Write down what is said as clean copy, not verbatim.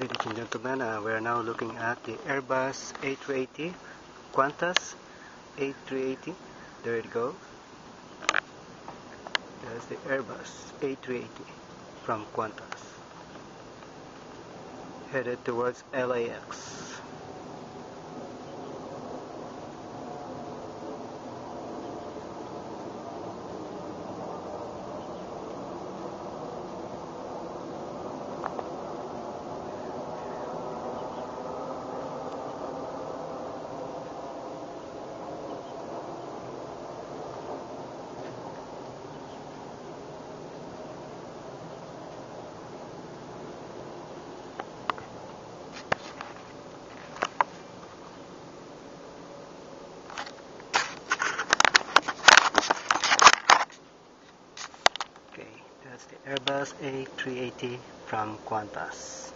Ladies and gentlemen, we are now looking at the Airbus A380, Qantas A380. There it goes. There's the Airbus A380 from Qantas, headed towards LAX. Okay, that's the Airbus A380 from Qantas.